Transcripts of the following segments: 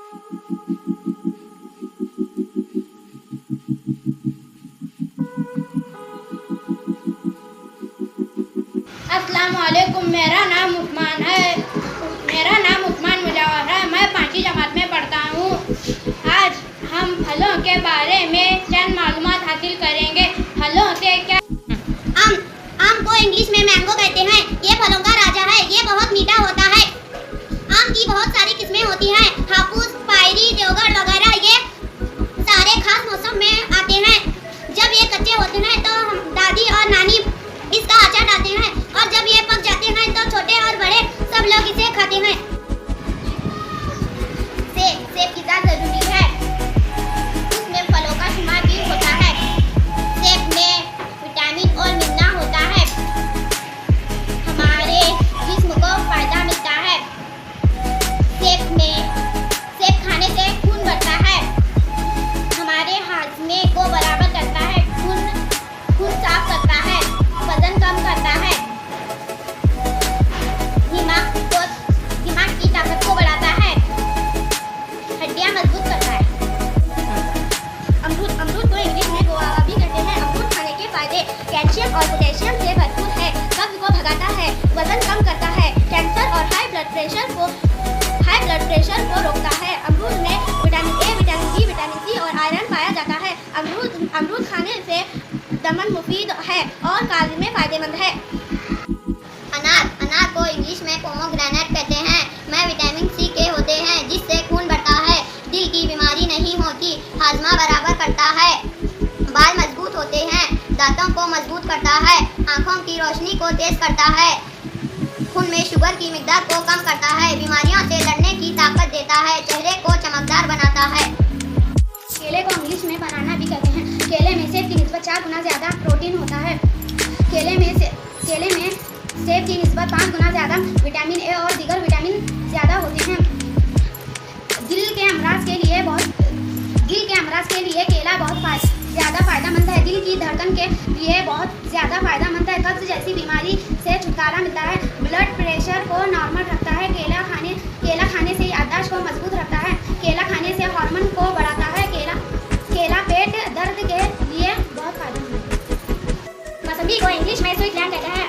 अस्सलाम वालेकुम। मेरा नाम उस्मान मुजव्वर है। मैं 5वीं जमात में पढ़ता हूँ। आज हम फलों के बारे में चंद मालूमात हासिल करेंगे। फलों से क्या? आम को इंग्लिश में मैंगो कहते हैं। ये फलों का राजा है। ये बहुत मीठा होता है। आम की बहुत सारी किस्में होती हैं। हापुस, पायरी, देवगढ़ वगैरह ये सारे खास मौसम में आते हैं। जब ये कच्चे होते हैं तो दादी और नानी इसका अचार डालते हैं और जब ये पक जाते हैं तो छोटे और बड़े सब लोग इसे खाते हैं। सेब की दाल जरूरी है। इसमें फलों का शुमार भी होता है। सेब में विटामिन और मिनरल होता है। हमारे जिस्म को फायदा मिलता है। सेब खाने से खून बढ़ता है। हमारे हाजमे को बराबर करता है। खून साफ करता है। वजन कम करता है। दिमाग की ताकत को बढ़ाता है। हड्डियां मजबूत करता है। अमरूद को इंग्लिश में गुआवा भी कहते हैं। अमरूद खाने के फायदे कैल्शियम और पोटेशियम से भरपूर है। कब्ज को भगाता है। वजन कम करता है। कैंसर और हाई ब्लड प्रेशर को रोकता है। अमरूद में vitamin A, vitamin D, vitamin C और आयरन पाया जाता है। अमरूद खाने से दमन मुफीद है और काज में फायदेमंद है। अनार को इंग्लिश में पोमोग्रेनेट कहते हैं। में विटामिन सी के होते हैं जिससे खून बढ़ता है। दिल की बीमारी नहीं होती। हाजमा बराबर करता है। बाल मजबूत होते हैं। दांतों को मजबूत करता है। आँखों की रोशनी को तेज करता है। खून में शुगर की मिकदार को कम करता है। बीमारियों से लड़ने की ताकत देता है। चेहरे को चमकदार बनाता है। केले को इंग्लिश में बनाना भी कहते हैं। केले में सेब की निस्बत 4 गुना ज़्यादा प्रोटीन होता है। केले में सेब की निस्बत 5 गुना ज़्यादा विटामिन ए और दीगर विटामिन ज़्यादा होते हैं। दिल के अमराज के लिए केला बहुत ज़्यादा फायदेमंद है। दिल की धड़कन के लिए बहुत ज़्यादा फायदेमंद है। कब्ज जैसी बीमारी से छुटकारा मिलता है। ब्लड प्रेशर को नॉर्मल रखता है। केला खाने से याददाश्त को मजबूत रखता है। केला खाने से हार्मोन को बढ़ाता है। केला पेट दर्द के लिए बहुत फायदेमंद है। मौसम्बी को इंग्लिश में स्वीट लैम कहते हैं।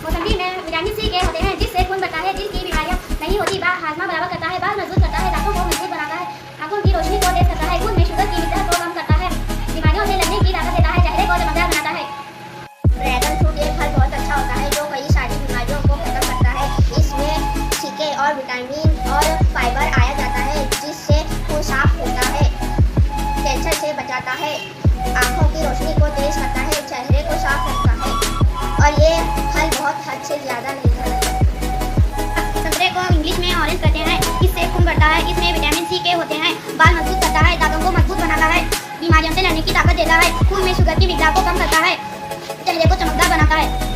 मौसम्बी में विटामिन सी के होते हैं जिससे खून बढ़ता है। दिल की बीमारियां नहीं होती। हाजमा बराबर करता है। बाल मजबूत करता है। दांतों को मजबूत बनाता है। आंखों की रोशनी को तेज करता है। खून में शुगर की मिकदार को कम करता है। बीमारियों से लड़ने की ताकत देता है। चेहरे को चमकदार बनाता है। ड्रैगन फ्रूट ये फल बहुत अच्छा होता है जो कई सारी बीमारियों को खत्म करता है। इसमें सिके और विटामिन और फाइबर आया जाता है जिससे खून साफ होता है। कैंसर से बचाता है। आँखों की रोशनी को तेज करता है। चेहरे को साफ रखता है और ये फल बहुत हद से ज़्यादा मीठा है। संतरे को इंग्लिश में ऑरेंज कहते हैं। इससे खून बढ़ता है। इसमें विटामिन सी के होते हैं। बाल मजबूत करता है। दांतों को मजबूत बनाता है। बीमारियों से लड़ने की ताकत देता है। खून में शुगर की मिकदार को कम करता है। चेहरे को चमकदार बनाता है।